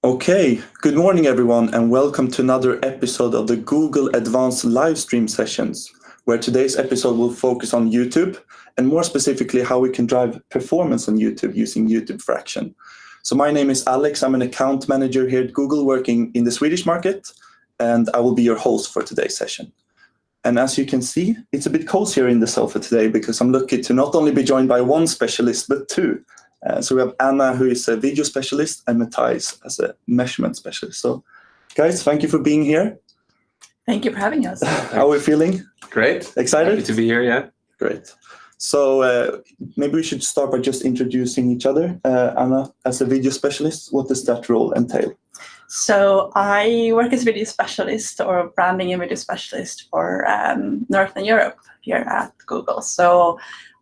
Okay, good morning everyone and welcome to another episode of the Google Advanced Livestream sessions, where today's episode will focus on YouTube and more specifically how we can drive performance on YouTube using YouTube Fraction. So my name is Alex, I'm an account manager here at Google working in the Swedish market, and I will be your host for today's session. And as you can see, it's a bit cozier in the sofa today because I'm lucky to not only be joined by one specialist, but two. So we have Anna, who is a video specialist, and Matthijs as a measurement specialist. So guys, thank you for being here. Thank you for having us. How are we feeling? Great. Excited? Happy to be here, yeah. Great. So maybe we should start by just introducing each other. Anna, as a video specialist, what does that role entail? So I work as a video specialist or branding and video specialist for Northern Europe here at Google. So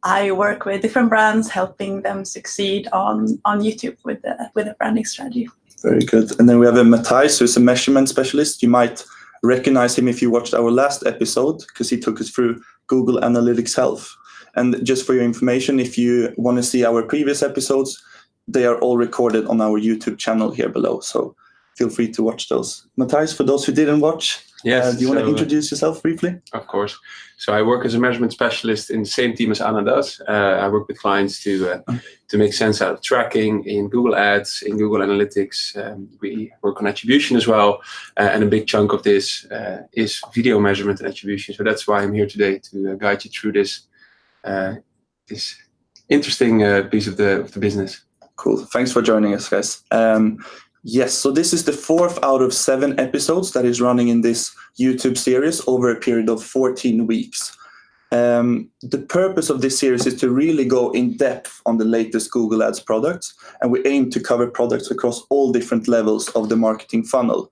I work with different brands, helping them succeed on YouTube with a branding strategy. Very good. And then we have a Matthijs, who's a measurement specialist. You might recognize him if you watched our last episode, because he took us through Google Analytics Health. And just for your information, if you want to see our previous episodes, they are all recorded on our YouTube channel here below. So feel free to watch those. Matthijs, for those who didn't watch, yes, do you want to introduce yourself briefly? Of course. So I work as a measurement specialist in the same team as Anna does. I work with clients to make sense out of tracking in Google Ads, in Google Analytics. We work on attribution as well. And a big chunk of this is video measurement and attribution. So that's why I'm here today to guide you through this interesting piece of the business. Cool. Thanks for joining us, guys. Yes, so this is the 4th out of 7 episodes that is running in this YouTube series over a period of 14 weeks. The purpose of this series is to really go in depth on the latest Google Ads products, and we aim to cover products across all different levels of the marketing funnel.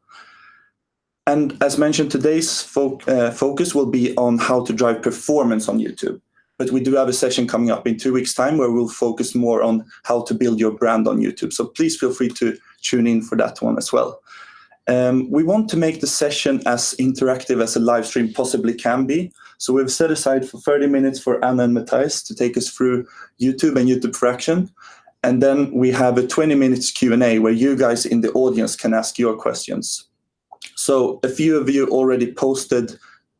And as mentioned, today's focus will be on how to drive performance on YouTube. But we do have a session coming up in 2 weeks' time where we'll focus more on how to build your brand on YouTube. So please feel free to tune in for that one as well. We want to make the session as interactive as a live stream possibly can be. So we've set aside for 30 minutes for Anna and Matthijs to take us through YouTube and YouTube Fraction. And then we have a 20 minutes Q&A where you guys in the audience can ask your questions. So a few of you already posted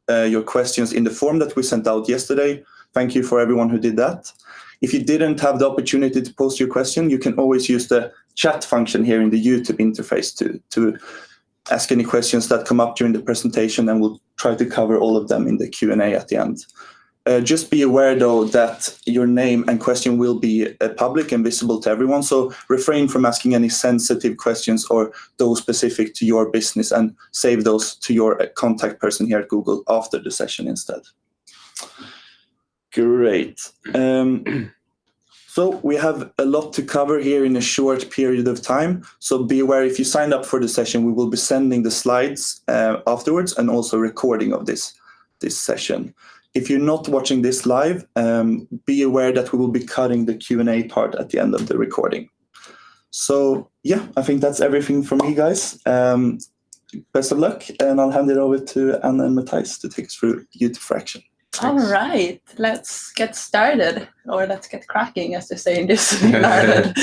your questions in the form that we sent out yesterday. Thank you for everyone who did that. If you didn't have the opportunity to post your question, you can always use the chat function here in the YouTube interface to ask any questions that come up during the presentation, and we'll try to cover all of them in the Q&A at the end. Just be aware, though, that your name and question will be public and visible to everyone, so refrain from asking any sensitive questions or those specific to your business, and save those to your contact person here at Google after the session instead. Great. So we have a lot to cover here in a short period of time. So be aware, if you signed up for the session, we will be sending the slides afterwards, and also recording of this session. If you're not watching this live, be aware that we will be cutting the Q&A part at the end of the recording. So yeah, I think that's everything from me, guys. Best of luck, and I'll hand it over to Anna and Matthijs to take us through YouTube Fraction. All right, let's get started, or let's get cracking, as they say in this environment.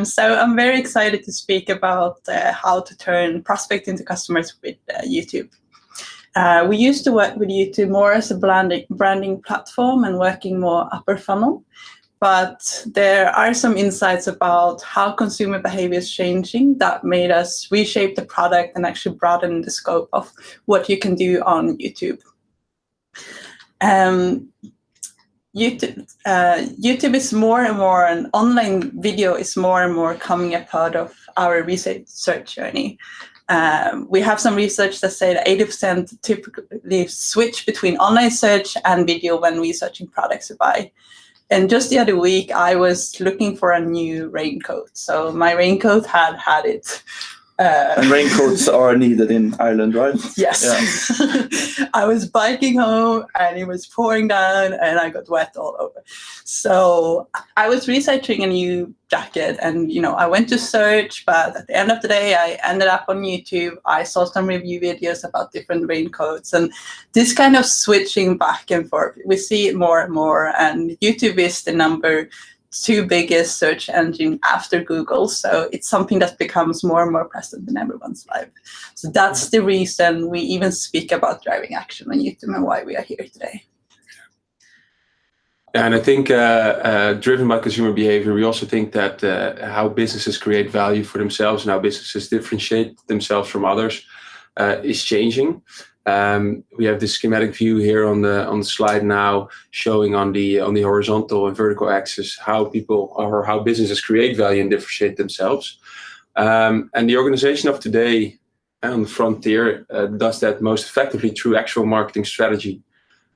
So I'm very excited to speak about how to turn prospects into customers with YouTube. We used to work with YouTube more as a branding platform and working more upper funnel, but there are some insights about how consumer behavior is changing that made us reshape the product and actually broaden the scope of what you can do on YouTube. YouTube is more and more, and online video is more and more coming a part of our research journey. We have some research that say that 80% typically switch between online search and video when researching products to buy. And just the other week, I was looking for a new raincoat. So my raincoat had it. And raincoats are needed in Ireland, right? Yes. Yeah. I was biking home and it was pouring down and I got wet all over. So I was researching a new jacket, and I went to search, but at the end of the day, I ended up on YouTube. I saw some review videos about different raincoats, and this kind of switching back and forth, we see it more and more. And YouTube is the number two biggest search engine after Google. So it's something that becomes more and more present in everyone's life. So that's the reason we even speak about driving action on YouTube and why we are here today. And I think driven by consumer behavior, we also think that how businesses create value for themselves and how businesses differentiate themselves from others is changing. We have this schematic view here on the slide now, showing on the horizontal and vertical axis how people or how businesses create value and differentiate themselves. And the organization of today on the frontier does that most effectively through actual marketing strategy.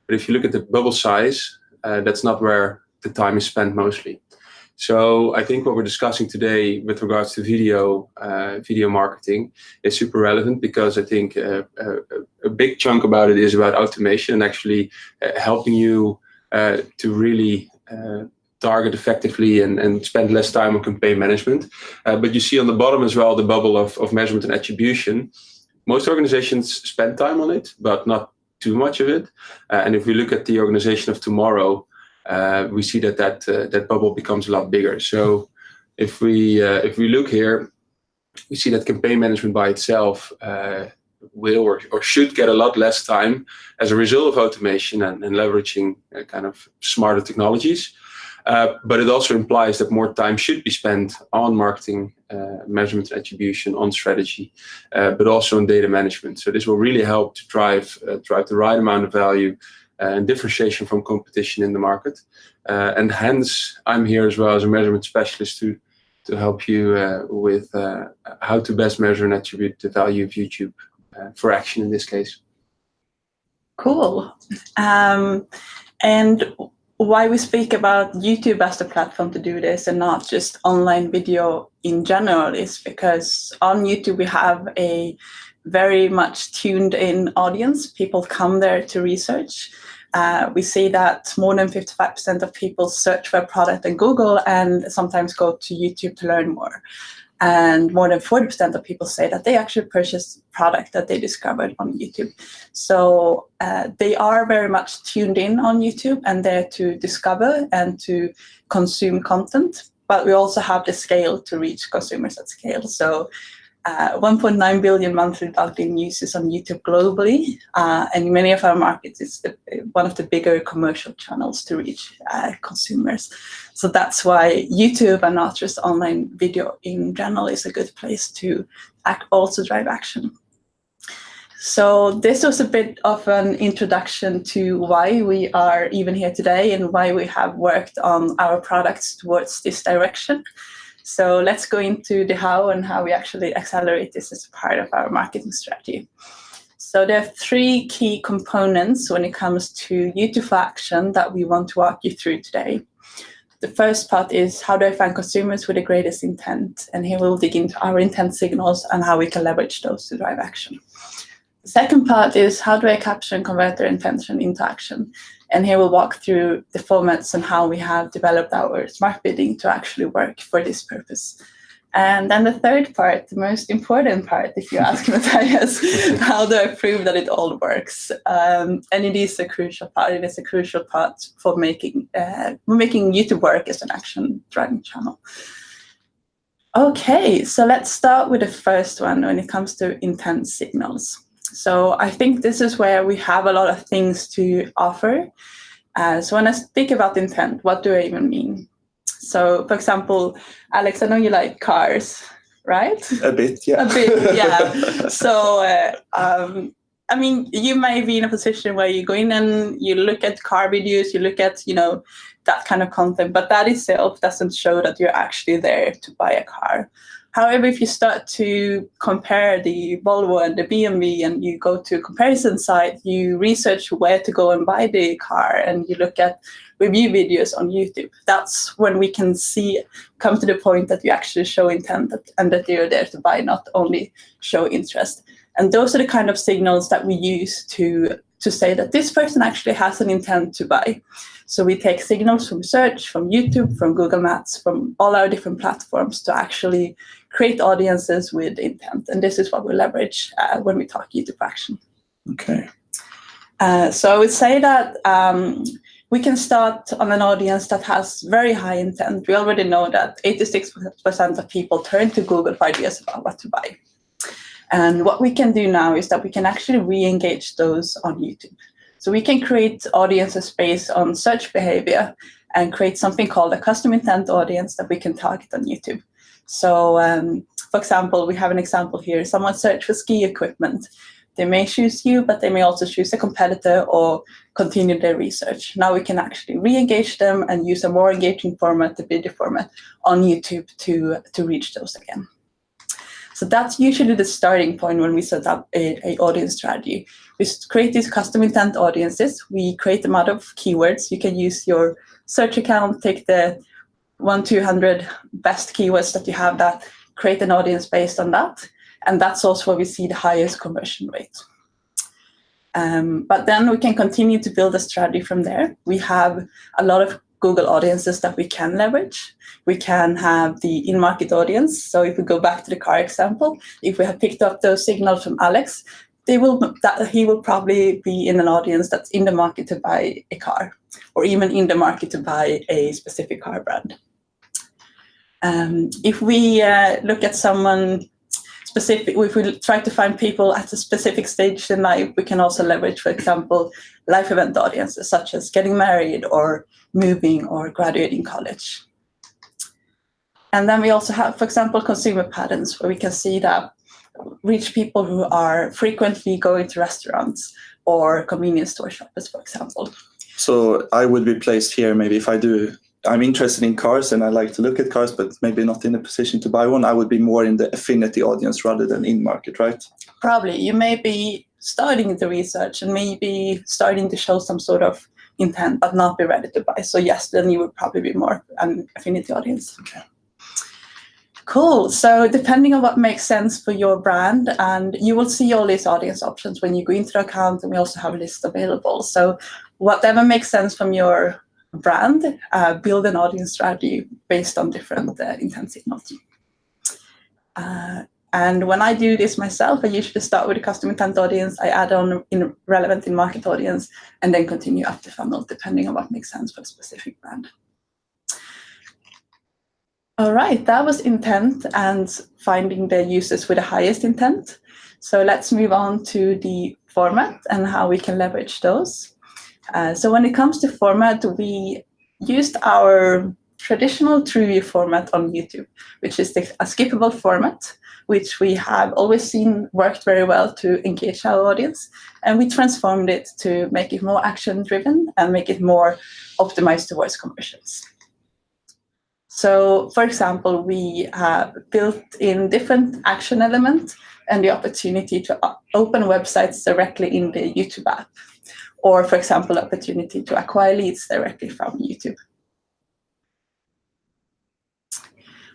But if you look at the bubble size, that's not where the time is spent mostly. So I think what we're discussing today with regards to video marketing is super relevant, because I think a big chunk about it is about automation and actually helping you to really target effectively and spend less time on campaign management. But you see on the bottom as well the bubble of measurement and attribution. Most organizations spend time on it, but not too much of it. And if we look at the organization of tomorrow, we see that bubble becomes a lot bigger. So if we look here, we see that campaign management by itself will or should get a lot less time as a result of automation and leveraging kind of smarter technologies. But it also implies that more time should be spent on marketing, measurement, attribution, on strategy, but also on data management. So this will really help to drive the right amount of value and differentiation from competition in the market. And hence, I'm here as well as a measurement specialist to help you with how to best measure and attribute the value of YouTube for action in this case. Cool. And why we speak about YouTube as the platform to do this and not just online video in general is because on YouTube we have a very much tuned in audience. People come there to research. We see that more than 55% of people search for a product in Google and sometimes go to YouTube to learn more. And more than 40% of people say that they actually purchased product that they discovered on YouTube. So they are very much tuned in on YouTube and there to discover and to consume content. But we also have the scale to reach consumers at scale. So 1.9 billion monthly logged in users on YouTube globally. And in many of our markets, it's one of the bigger commercial channels to reach consumers. So that's why YouTube and not just online video in general is a good place to also drive action. So this was a bit of an introduction to why we are even here today and why we have worked on our products towards this direction. So let's go into the how and how we actually accelerate this as part of our marketing strategy. So there are three key components when it comes to YouTube for action that we want to walk you through today. The first part is how do I find consumers with the greatest intent? And here we'll dig into our intent signals and how we can leverage those to drive action. The second part is how do I capture and convert their intention into action? And here we'll walk through the formats and how we have developed our smart bidding to actually work for this purpose. And then the third part, the most important part, if you ask Matthias, how do I prove that it all works? And it is a crucial part. It is a crucial part for making YouTube work as an action driving channel. Okay, so let's start with the first one when it comes to intent signals. So I think this is where we have a lot of things to offer. So when I speak about intent, what do I even mean? So, for example, Alex, I know you like cars, right? A bit, yeah. A bit, yeah. So, I mean, you may be in a position where you go in and you look at car videos, you look at, that kind of content, but that itself doesn't show that you're actually there to buy a car. However, if you start to compare the Volvo and the BMW and you go to a comparison site, you research where to go and buy the car and you look at review videos on YouTube. That's when we can come to the point that you actually show intent and that you're there to buy, not only show interest. And those are the kind of signals that we use to say that this person actually has an intent to buy. So we take signals from search, from YouTube, from Google Maps, from all our different platforms to actually create audiences with intent. And this is what we leverage when we talk YouTube action. Okay. So I would say that we can start on an audience that has very high intent. We already know that 86% of people turn to Google for ideas about what to buy. And what we can do now is that we can actually re-engage those on YouTube. So we can create audiences based on search behavior and create something called a custom intent audience that we can target on YouTube. So, for example, we have an example here. Someone searched for ski equipment. They may choose you, but they may also choose a competitor or continue their research. Now we can actually re-engage them and use a more engaging format, the video format, on YouTube to reach those again. So that's usually the starting point when we set up a audience strategy. We create these custom intent audiences. We create them out of keywords. You can use your search account, take the 100-200 best keywords that you have, that create an audience based on that. And that's also where we see the highest conversion rate. But then we can continue to build a strategy from there. We have a lot of Google audiences that we can leverage. We can have the in-market audience. So if we go back to the car example, if we have picked up those signals from Alex, he will probably be in an audience that's in the market to buy a car, or even in the market to buy a specific car brand. If we look at someone specific, if we try to find people at a specific stage in life, we can also leverage, for example, life event audiences such as getting married or moving or graduating college. And then we also have, for example, consumer patterns, where we can see that reach people who are frequently going to restaurants or convenience store shoppers, for example. So I would be placed here maybe if I'm interested in cars and I like to look at cars, but maybe not in a position to buy one. I would be more in the affinity audience rather than in market, right? Probably. You may be starting the research and maybe starting to show some sort of intent, but not be ready to buy. So yes, then you would probably be more an affinity audience. Okay. Cool. So depending on what makes sense for your brand, and you will see all these audience options when you go into the account, and we also have a list available. So whatever makes sense from your brand, build an audience strategy based on different intent signals. And when I do this myself, I usually start with a custom intent audience. I add on relevant in-market audience, and then continue up the funnel, depending on what makes sense for a specific brand. All right, that was intent and finding the users with the highest intent. So let's move on to the format and how we can leverage those. So when it comes to format, we used our traditional TrueView format on YouTube, which is a skippable format, which we have always seen worked very well to engage our audience. And we transformed it to make it more action-driven and make it more optimized towards conversions. So, for example, we have built in different action elements and the opportunity to open websites directly in the YouTube app. Or, for example, opportunity to acquire leads directly from YouTube.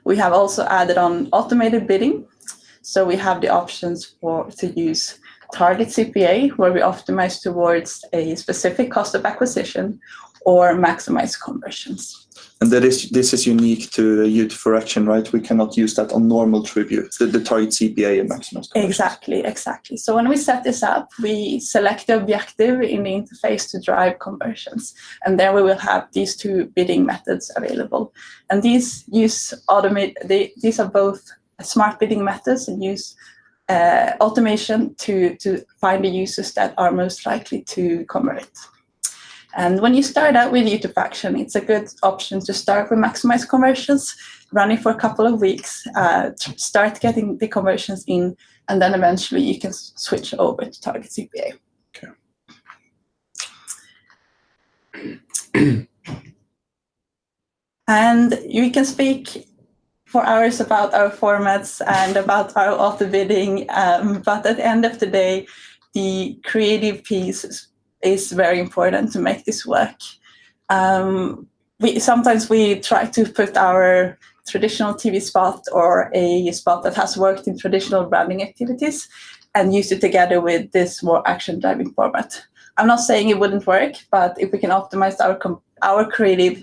We have also added on automated bidding. So we have the options to use target CPA, where we optimize towards a specific cost of acquisition, or maximize conversions. And this is unique to YouTube for Action, right? We cannot use that on normal TrueView, the target CPA and maximize conversions. Exactly. So when we set this up, we select the objective in the interface to drive conversions. And there we will have these two bidding methods available. And these are both smart bidding methods and use automation to find the users that are most likely to convert. And when you start out with YouTube Action, it's a good option to start with maximize conversions, running for a couple of weeks, start getting the conversions in, and then eventually you can switch over to target CPA. Okay. And we can speak for hours about our formats and about our auto bidding, but at the end of the day, the creative piece is very important to make this work. Sometimes we try to put our traditional TV spot or a spot that has worked in traditional branding activities and use it together with this more action-driving format. I'm not saying it wouldn't work, but if we can optimize our creative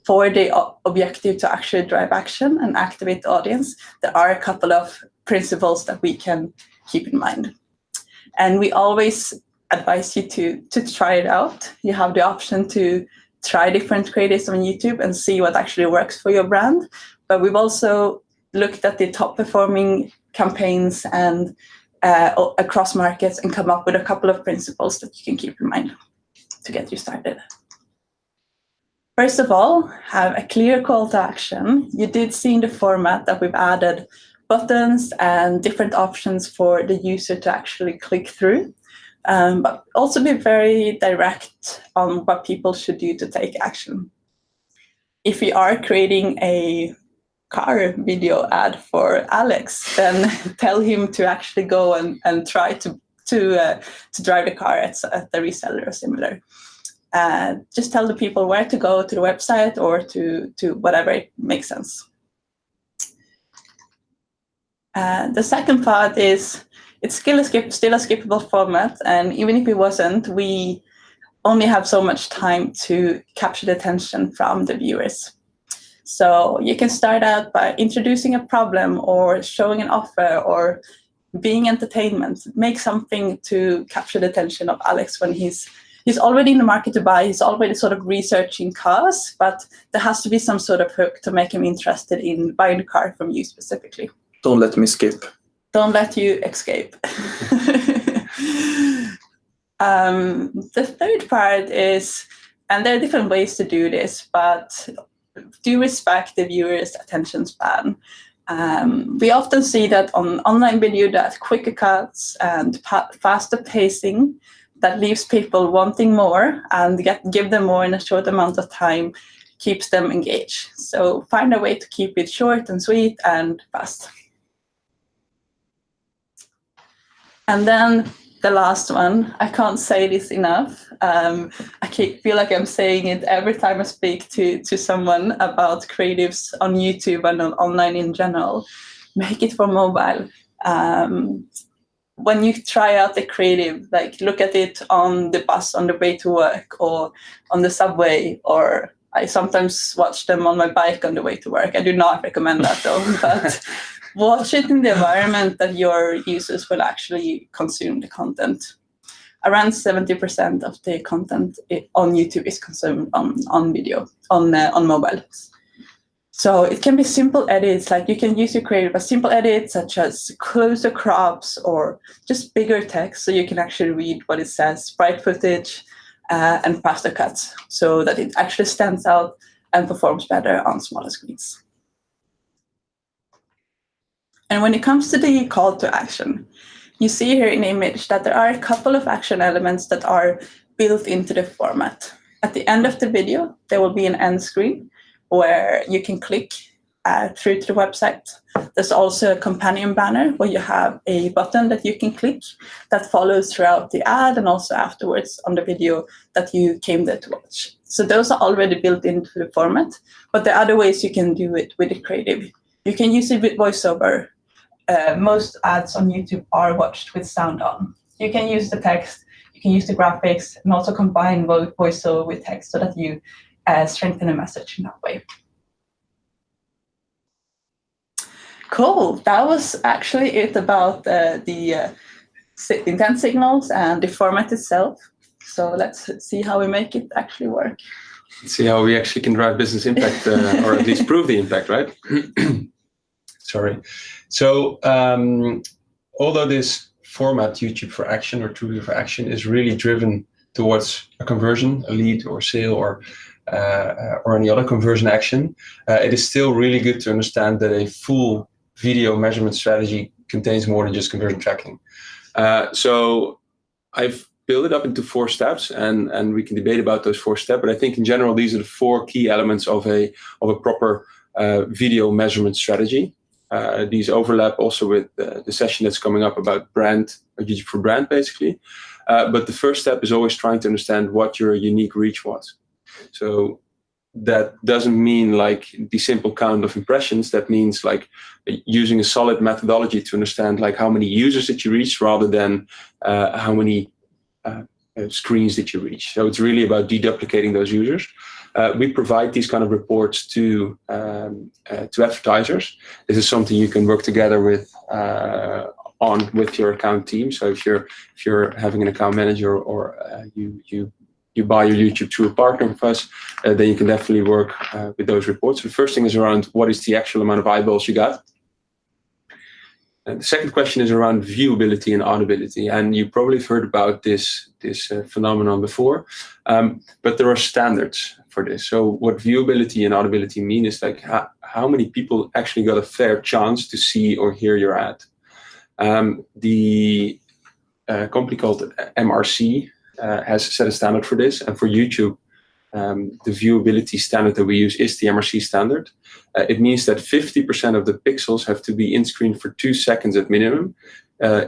for the objective to actually drive action and activate the audience, there are a couple of principles that we can keep in mind. And we always advise you to try it out. You have the option to try different creatives on YouTube and see what actually works for your brand. But we've also looked at the top performing campaigns and across markets and come up with a couple of principles that you can keep in mind to get you started. First of all, have a clear call to action. You did see in the format that we've added buttons and different options for the user to actually click through, but also be very direct on what people should do to take action. If you are creating a car video ad for Alex, then tell him to actually go and try to drive the car at the reseller or similar. Just tell the people where to go to the website or to whatever makes sense. The second part is it's still a skippable format, and even if it wasn't, we only have so much time to capture the attention from the viewers. So you can start out by introducing a problem or showing an offer or being entertainment. Make something to capture the attention of Alex when he's already in the market to buy. He's already sort of researching cars, but there has to be some sort of hook to make him interested in buying the car from you specifically. Don't let me skip. Don't let you escape. The third part is, and there are different ways to do this, but do respect the viewer's attention span. We often see that on online video that quicker cuts and faster pacing that leaves people wanting more and give them more in a short amount of time keeps them engaged. So find a way to keep it short and sweet and fast. And then the last one, I can't say this enough. I feel like I'm saying it every time I speak to someone about creatives on YouTube and on online in general. Make it for mobile. When you try out the creative, like look at it on the bus on the way to work or on the subway, or I sometimes watch them on my bike on the way to work. I do not recommend that though, but watch it in the environment that your users will actually consume the content. Around 70% of the content on YouTube is consumed on video, on mobile. So it can be simple edits, like you can use your creative as simple edits such as closer crops or just bigger text so you can actually read what it says, bright footage, and faster cuts so that it actually stands out and performs better on smaller screens. And when it comes to the call to action, you see here in the image that there are a couple of action elements that are built into the format. At the end of the video, there will be an end screen where you can click through to the website. There's also a companion banner where you have a button that you can click that follows throughout the ad and also afterwards on the video that you came there to watch. So those are already built into the format, but there are other ways you can do it with the creative. You can use it with voiceover. Most ads on YouTube are watched with sound on. You can use the text, you can use the graphics, and also combine voiceover with text so that you strengthen a message in that way. Cool. That was actually it about the intent signals and the format itself. So let's see how we make it actually work. Let's see how we actually can drive business impact, or at least prove the impact, right? Sorry. So although this format, YouTube for Action or True for Action, is really driven towards a conversion, a lead or sale or any other conversion action, it is still really good to understand that a full video measurement strategy contains more than just conversion tracking. So I've built it up into 4 steps, and we can debate about those 4 steps, but I think in general these are the 4 key elements of a proper video measurement strategy. These overlap also with the session that's coming up about brand, YouTube for brand, basically. But the first step is always trying to understand what your unique reach was. So that doesn't mean like the simple count of impressions. That means like using a solid methodology to understand like how many users did you reach rather than how many screens did you reach. So it's really about deduplicating those users. We provide these kind of reports to advertisers. This is something you can work together with your account team. So if you're having an account manager or you you buy your YouTube through a partner with us, then you can definitely work with those reports. So the first thing is around what is the actual amount of eyeballs you got. And the second question is around viewability and audibility. And you probably have heard about this phenomenon before, but there are standards for this. So what viewability and audibility mean is like how many people actually got a fair chance to see or hear your ad. The company called MRC has set a standard for this, and for YouTube, the viewability standard that we use is the MRC standard. It means that 50% of the pixels have to be in screen for 2 seconds at minimum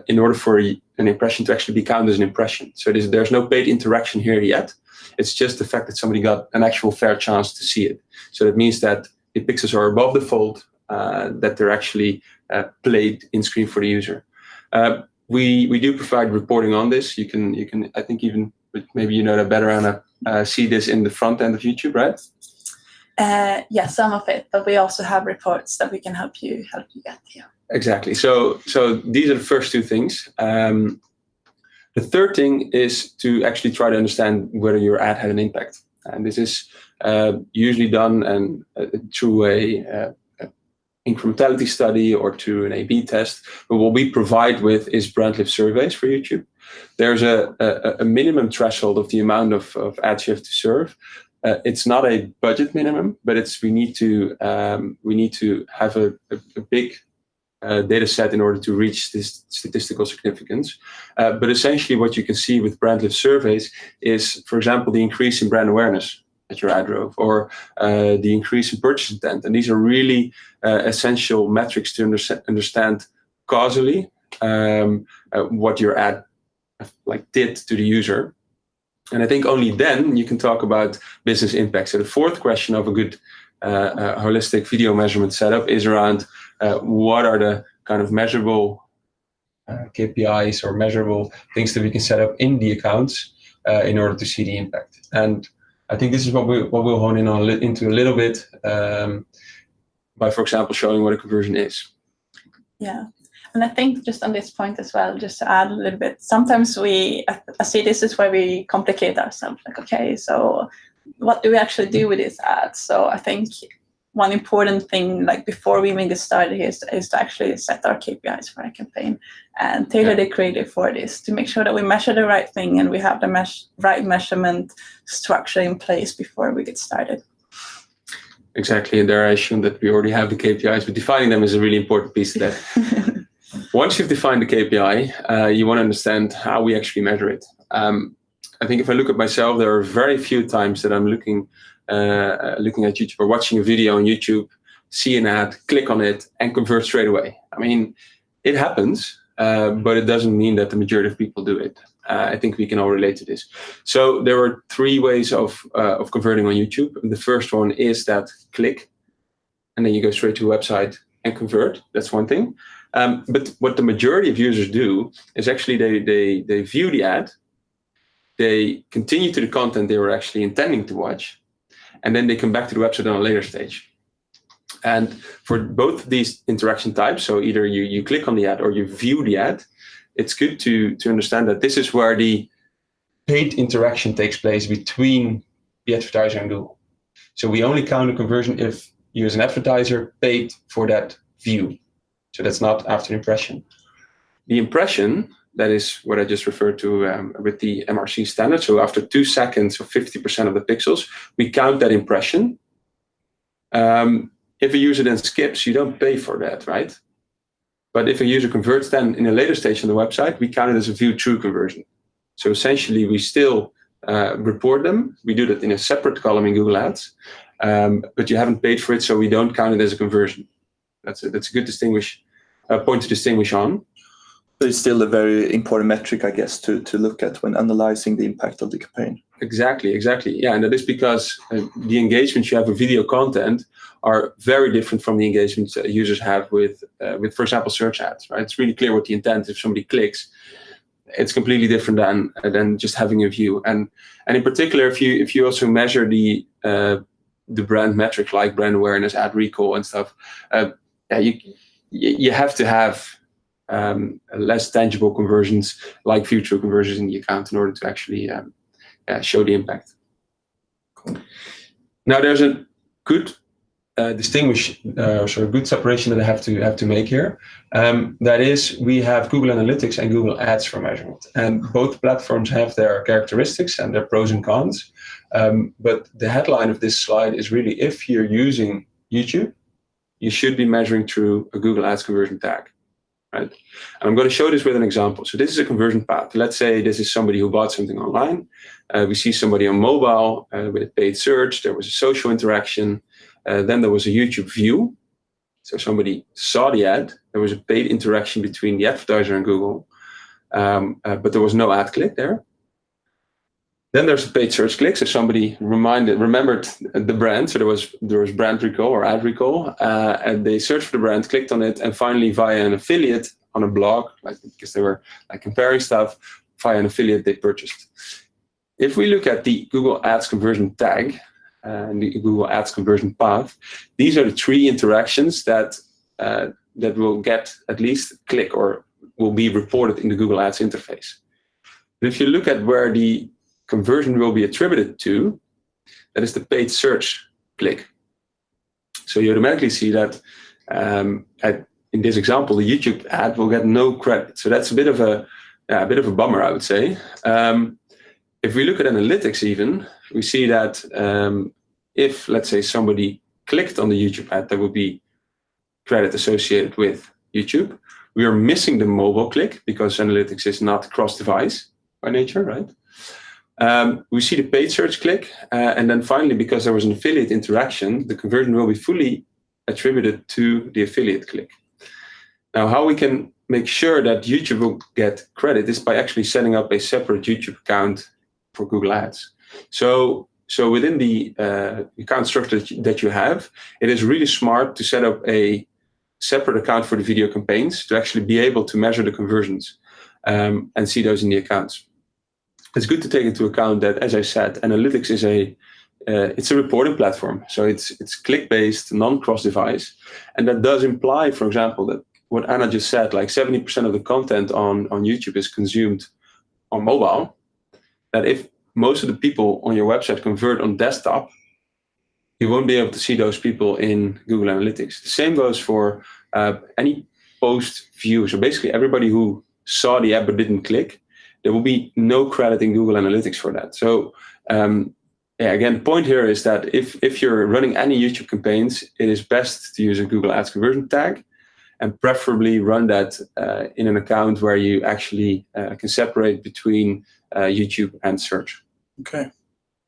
in order for an impression to actually be counted as an impression. So there's no paid interaction here yet. It's just the fact that somebody got an actual fair chance to see it. So that means that the pixels are above the fold, that they're actually played in screen for the user. We do provide reporting on this. You can I think even maybe you know that better, Anna, see this in the front end of YouTube, right? Yeah, some of it, but we also have reports that we can help you get here. Exactly. So these are the first two things. The third thing is to actually try to understand whether your ad had an impact, and this is usually done through a incrementality study or through an A/B test. But what we provide with is brand lift surveys for YouTube. There's a minimum threshold of the amount of ads you have to serve. It's not a budget minimum, but we need to have a big data set in order to reach this statistical significance. But essentially what you can see with brand lift surveys is, for example, the increase in brand awareness that your ad drove, or the increase in purchase intent. And these are really essential metrics to understand causally what your ad did to the user. And I think only then you can talk about business impact. So the fourth question of a good holistic video measurement setup is around what are the kind of measurable KPIs or measurable things that we can set up in the accounts in order to see the impact. And I think this is what we'll hone in on into a little bit by, for example, showing what a conversion is. Yeah. And I think just on this point as well, just to add a little bit, sometimes I see this is where we complicate ourselves. Like, okay, so what do we actually do with these ads? So I think one important thing, like before we even get started, is to actually set our KPIs for our campaign and tailor the creative for this to make sure that we measure the right thing and we have the right measurement structure in place before we get started. Exactly, and there I assume that we already have the KPIs, but defining them is a really important piece of that. Once you've defined the KPI, you want to understand how we actually measure it. I think if I look at myself, there are very few times that I'm looking at YouTube or watching a video on YouTube, see an ad, click on it, and convert straight away. I mean, it happens, but it doesn't mean that the majority of people do it. I think we can all relate to this. So there are 3 ways of converting on YouTube. The first one is that click, and then you go straight to a website and convert. That's one thing. But what the majority of users do is actually they view the ad, they continue to the content they were actually intending to watch, and then they come back to the website on a later stage. And for both of these interaction types, so either you click on the ad or you view the ad, it's good to understand that this is where the paid interaction takes place between the advertiser and Google. So we only count a conversion if you as an advertiser paid for that view. So that's not after impression. The impression, that is what I just referred to with the MRC standard. So after 2 seconds or 50% of the pixels, we count that impression. If a user then skips, you don't pay for that, right? But if a user converts then in a later stage on the website, we count it as a view through conversion. So essentially, we still report them. We do that in a separate column in Google Ads, but you haven't paid for it, so we don't count it as a conversion. That's a good point to distinguish on. But it's still a very important metric, I guess, to look at when analyzing the impact of the campaign. Exactly. Yeah, and that is because the engagements you have with video content are very different from the engagements that users have with, for example, search ads. Right? It's really clear what the intent. If somebody clicks, it's completely different than just having a view. And in particular, if you also measure the brand metrics like brand awareness, ad recall, and stuff, you have to have less tangible conversions like future conversions in the account in order to actually show the impact. Cool. Now there's a good good separation that I have to make here. That is, we have Google Analytics and Google Ads for measurement, and both platforms have their characteristics and their pros and cons. But the headline of this slide is really, if you're using YouTube, you should be measuring through a Google Ads conversion tag, right? And I'm going to show this with an example. So this is a conversion path. Let's say this is somebody who bought something online. We see somebody on mobile with a paid search. There was a social interaction. Then there was a YouTube view. So somebody saw the ad. There was a paid interaction between the advertiser and Google, but there was no ad click there. Then there's a paid search click. So somebody remembered the brand. So there was brand recall or ad recall, and they searched for the brand, clicked on it, and finally via an affiliate on a blog, because they were comparing stuff, via an affiliate they purchased. If we look at the Google Ads conversion tag and the Google Ads conversion path, these are the 3 interactions that will get at least a click or will be reported in the Google Ads interface. But if you look at where the conversion will be attributed to, that is the paid search click. So you automatically see that in this example, the YouTube ad will get no credit. So that's a bit of a bummer, I would say. If we look at analytics even, we see that if, let's say, somebody clicked on the YouTube ad, there would be credit associated with YouTube. We are missing the mobile click because analytics is not cross-device by nature, right? We see the paid search click, and then finally, because there was an affiliate interaction, the conversion will be fully attributed to the affiliate click. Now, how we can make sure that YouTube will get credit is by actually setting up a separate YouTube account for Google Ads. So within the account structure that you have, it is really smart to set up a separate account for the video campaigns to actually be able to measure the conversions and see those in the accounts. It's good to take into account that, as I said, analytics is it's a reporting platform. So it's click-based, non-cross-device. And that does imply, for example, that what Anna just said, like 70% of the content on YouTube is consumed on mobile, that if most of the people on your website convert on desktop, you won't be able to see those people in Google Analytics. The same goes for any post view. So basically everybody who saw the ad but didn't click, there will be no credit in Google Analytics for that. So again, the point here is that if you're running any YouTube campaigns, it is best to use a Google Ads conversion tag, and preferably run that in an account where you actually can separate between YouTube and search. Okay.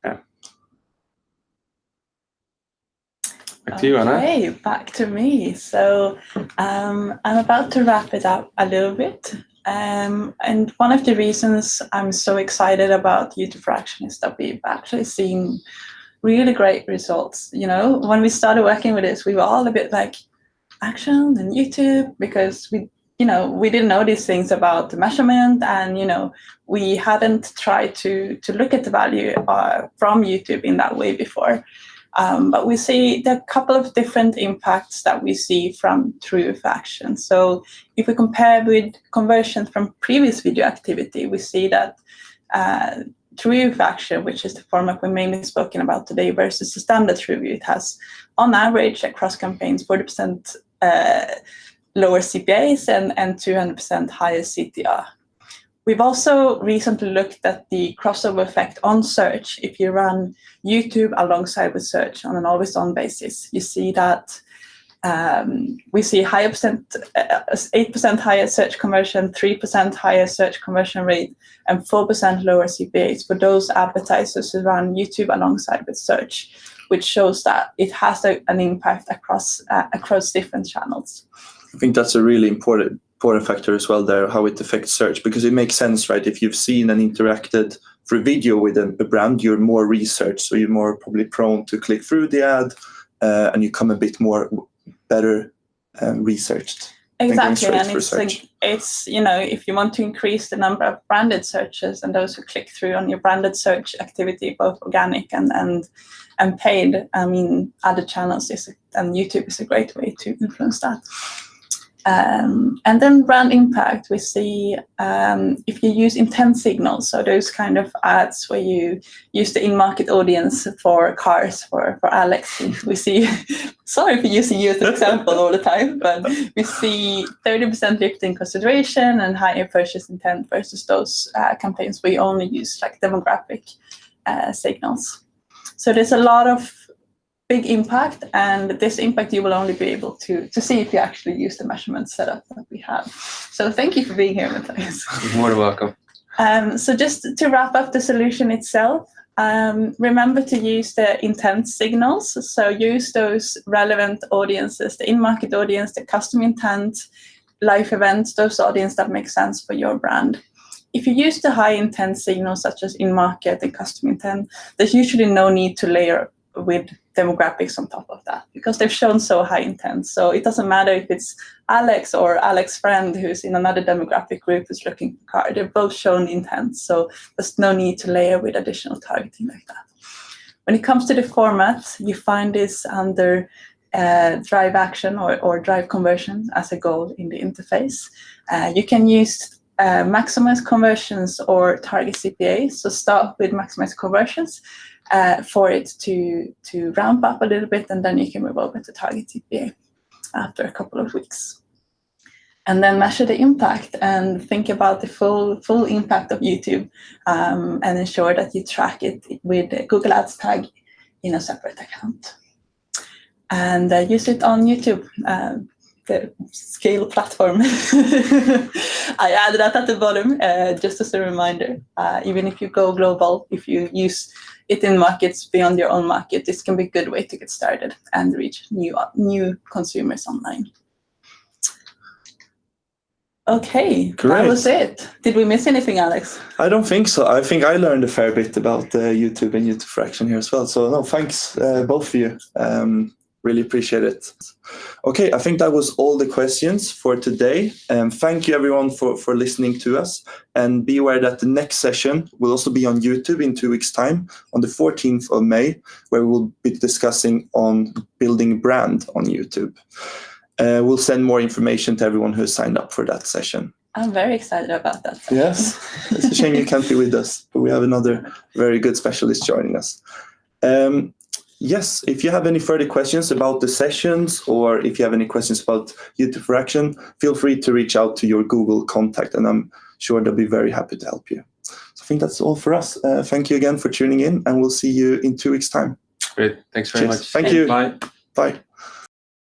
Yeah. Back to you, Anna. Okay, back to me. So I'm about to wrap it up a little bit. And one of the reasons I'm so excited about YouTube for Action is that we've actually seen really great results. You know, when we started working with this, we were all a bit like, Action and YouTube, because we didn't know these things about the measurement, and we hadn't tried to look at the value from YouTube in that way before. But we see there are a couple of different impacts that we see from True Action. So if we compare with conversions from previous video activity, we see that True Action, which is the format we're mainly spoken about today, versus the standard TrueView, it has on average across campaigns 40% lower CPAs and 200% higher CTR. We've also recently looked at the crossover effect on search. If you run YouTube alongside with search on an always-on basis, you see that we see 8% higher search conversion, 3% higher search conversion rate, and 4% lower CPAs for those advertisers who run YouTube alongside with search, which shows that it has an impact across different channels. I think that's a really important factor as well there, how it affects search, because it makes sense, right? If you've seen and interacted through video with a brand, you're more researched, so you're more probably prone to click through the ad, and you come a bit more better researched. Exactly, and it's if you want to increase the number of branded searches and those who click through on your branded search activity, both organic and paid, I mean, other channels and YouTube is a great way to influence that. And then brand impact, we see if you use intent signals, so those kind of ads where you use the in-market audience for cars, for Alex, we see, sorry for using you as an example all the time, but we see 30% lift in consideration and higher purchase intent versus those campaigns where you only use like demographic signals. So there's a lot of big impact, and this impact you will only be able to see if you actually use the measurement setup that we have. So thank you for being here, Matthias. You're more than welcome. So just to wrap up the solution itself, remember to use the intent signals. So use those relevant audiences, the in-market audience, the custom intent, live events, those audiences that make sense for your brand. If you use the high intent signals such as in-market and custom intent, there's usually no need to layer with demographics on top of that because they've shown so high intent. So it doesn't matter if it's Alex or Alex's friend who's in another demographic group who's looking for a car. They've both shown intent. So there's no need to layer with additional targeting like that. When it comes to the format, you find this under drive action or drive conversion as a goal in the interface. You can use maximize conversions or target CPA. So start with maximize conversions for it to ramp up a little bit, and then you can move over to target CPA after a couple of weeks. And then measure the impact and think about the full impact of YouTube and ensure that you track it with the Google Ads tag in a separate account. And use it on YouTube, the scale platform. I added that at the bottom just as a reminder. Even if you go global, if you use it in markets beyond your own market, this can be a good way to get started and reach new consumers online. Okay, Great. That was it. Did we miss anything, Alex? I don't think so. I think I learned a fair bit about YouTube and YouTube Fraction here as well. So no, thanks both of you. Really appreciate it. Okay, I think that was all the questions for today. Thank you everyone for listening to us. And be aware that the next session will also be on YouTube in 2 weeks' time, on the 14th of May, where we'll be discussing on building brand on YouTube. We'll send more information to everyone who has signed up for that session. I'm very excited about that. Yes, it's a shame you can't be with us, but we have another very good specialist joining us. Yes, if you have any further questions about the sessions, or if you have any questions about YouTube for Action, feel free to reach out to your Google contact, and I'm sure they'll be very happy to help you. So I think that's all for us. Thank you again for tuning in, and we'll see you in 2 weeks' time. Great. Thanks very much. Thank you. Bye. Bye.